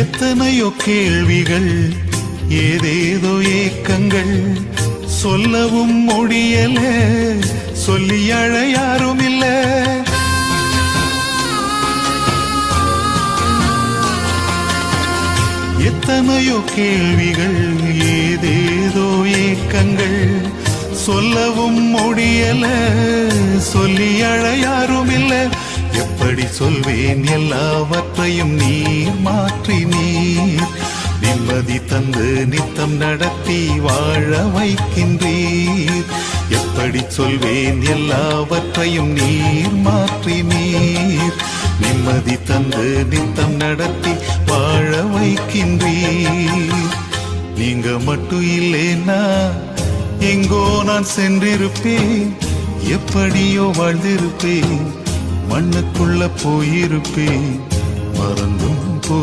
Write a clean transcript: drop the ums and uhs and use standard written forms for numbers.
எத்தனையோ கேள்விகள், ஏதேதோ ஏக்கங்கள், சொல்லவும் முடியல, சொல்லி அழ யாரும் இல்ல. எத்தனையோ கேள்விகள், ஏதேதோ ஏக்கங்கள், சொல்லவும் முடியல, சொல்லி அழ யாரும் இல்ல. எப்படி சொல்வேன் எல்லாவற்றையும் நீர் மாற்றி நீர் நிம்மதி தந்து நித்தம் நடத்தி வாழ வைக்கின்றீர். எப்படி சொல்வேன் எல்லாவற்றையும் நீர் மாற்றி நீர் நிம்மதி தந்து நித்தம் நடத்தி வாழ வைக்கின்றீர். நீங்க மட்டும் இல்லைன்னா எங்கோ நான் சென்றிருப்பேன், எப்படியோ வாழ்ந்திருப்பேன், மண்ணுக்குள்ள போயிருப்பேன், மறந்தும் போய்